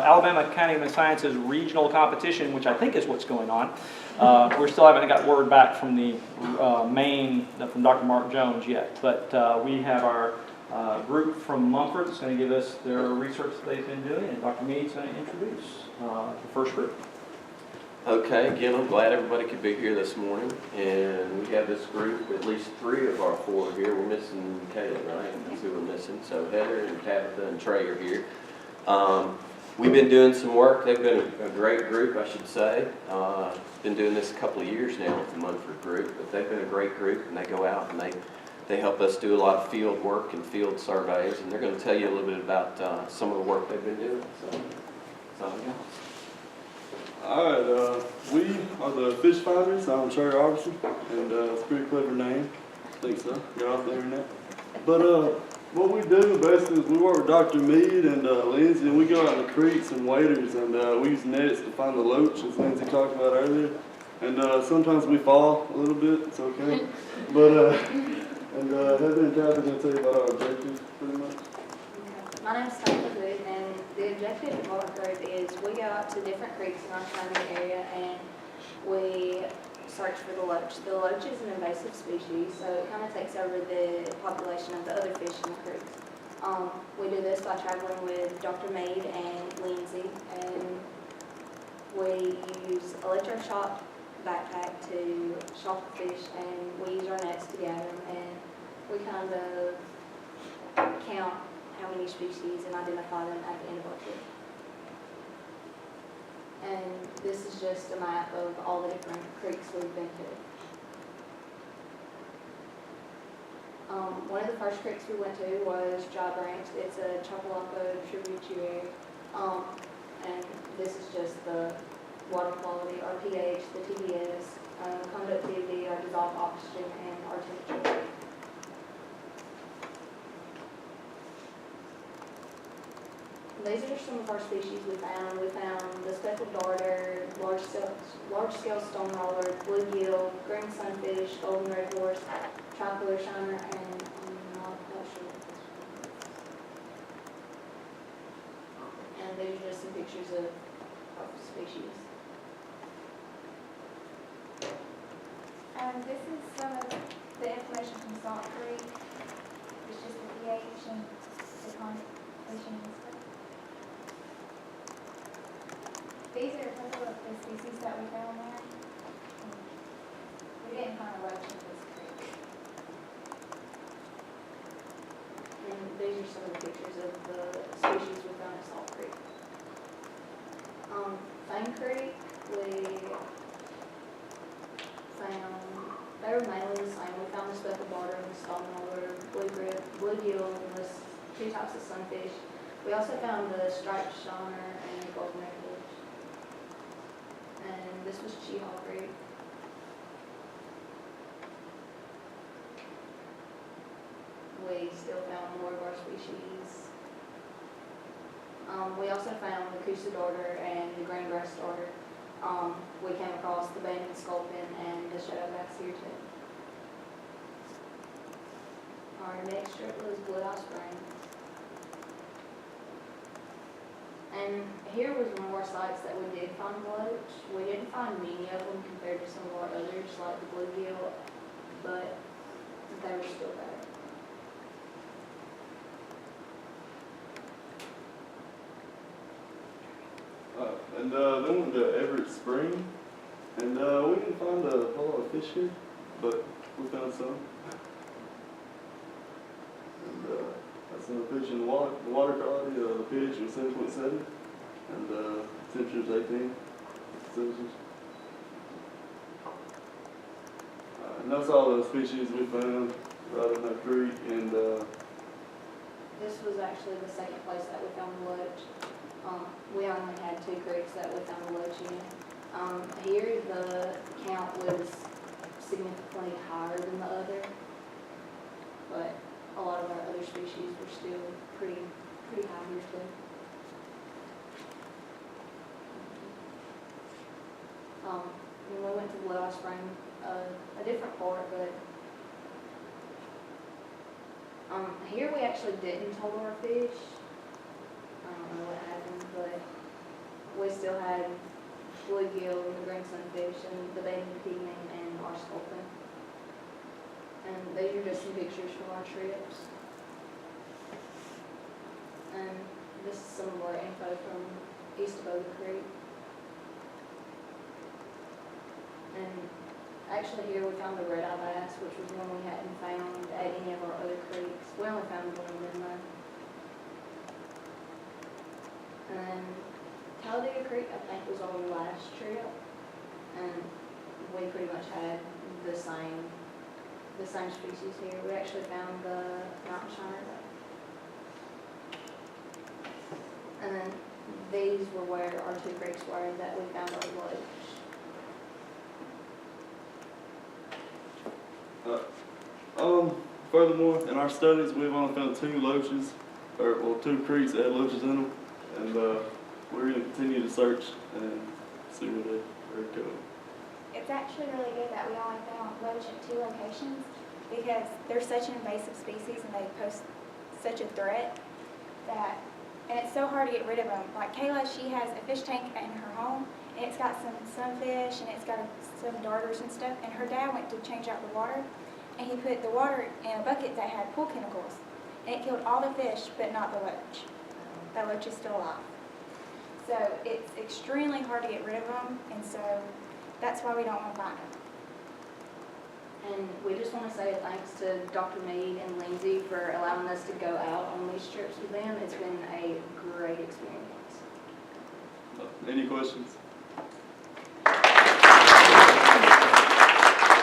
Alabama Academy of Sciences regional competition, which I think is what's going on. We still haven't got word back from the from Dr. Mark Jones yet, but we have our group from Mumford that's going to give us their research that they've been doing, and Dr. Meade's going to introduce the first group. Okay, again, I'm glad everybody could be here this morning, and we have this group, at least 3 of our 4 here. We're missing Kayla, right? That's who we're missing. So Heather and Tabitha and Trey are here. We've been doing some work. They've been a great group, I should say. Been doing this a couple of years now with the Munford group, but they've been a great group, and they go out and they help us do a lot of field work and field surveys, and they're going to tell you a little bit about some of the work they've been doing. So, yeah. All right, we are the fish finders. I'm Trey Roberson, and it's a pretty clever name. I think so. Got off the internet. But what we do basically is we work with Dr. Meade and Lindsey, and we go out in the creeks and waders, and we use nets to find the loach, as Lindsey talked about earlier. And sometimes we fall a little bit. It's okay. But and Heather and Tabitha are going to tell you about our objectives, pretty much. My name is Tabitha, and the objective of our group is we go out to different creeks in our surrounding area and we search for the loach. The loach is an invasive species, so it kind of takes over the population of the other fish in the creeks. We do this by traveling with Dr. Meade and Lindsey, and we use electroshock backpack to shock the fish, and we use our nets to gather them, and we kind of count how many species and identify them at the end of our trip. And this is just a map of all the different creeks we've been to. One of the first creeks we went to was Dry Branch. It's a Choccolocco tributary. And this is just the water quality, our pH, the TDS, conductivity, our dissolved oxygen, and our temperature. These are some of our species we found. We found the speckled darter, large-scale stone roller, bluegill, green sunfish, golden red horse, tricolor shiner, and I'm not sure. And these are just some pictures of our species. This is some of the information from Salt Creek. It's just the pH and the concentration and stuff. These are a couple of the species that we found there. We didn't find a roach in this creek. And these are some of the pictures of the species we found at Salt Creek. Fang Creek, we found, they were mainly the same. We found the speckled darter and the stone roller, bluegill, and the 2 types of sunfish. We also found the striped shiner and the golden red horse. And this was Choccolocco Creek. We still found more of our species. We also found the Coosa darter and the green grass darter. We came across the banded sculpin and the shadow bass here too. Our next trip was Blue Eye Springs. And here was one of our sites that we did find loach. We didn't find many of them compared to some of our others, like the bluegill, but they were still there. And then we went to Everett Spring, and we didn't find a whole lot of fish here, but we found some. And that's some fish in the water. The water quality, the pH was 7.7, and temperature is 18 Celsius. And that's all the species we found right in that creek. And this was actually the second place that we found the loach. We only had 2 creeks that we found the loach in. Here the count was significantly higher than the other, but a lot of our other species were still pretty high here too. When we went to Blue Eye Spring, a different part, but here we actually didn't hold our fish. I don't know what happened, but still had bluegill and the green sunfish and the baby pygmy and our sculpin. And these are just some pictures from our trips. And this is some of our info from east of Oak Creek. And actually here we found the red-eye bass, which was one we hadn't found at any of our other creeks. We only found one of them though. And then Talladega Creek, I think, was our last trip. And we pretty much had the same species here. We actually found the mountain shiner. And then these were where our two creeks were that we found our loach. Furthermore, in our studies, we've only found 2 loaches, or 2 creeks that had loaches in them, and we're going to continue to search and see where they're going. It's actually really good that we only found loach at 2 locations because they're such an invasive species and they pose such a threat that, and it's so hard to get rid of them. Like Kayla, she has a fish tank in her home and it's got some sunfish and it's got some darters and stuff, and her dad went to change out the water and he put the water in a bucket that had pool chemicals and it killed all the fish but not the loach. That loach is still alive. So it's extremely hard to get rid of them, and so that's why we don't want to find them. And we just want to say thanks to Dr. Meade and Lindsey for allowing us to go out on these trips with them. It's been a great experience. Any questions?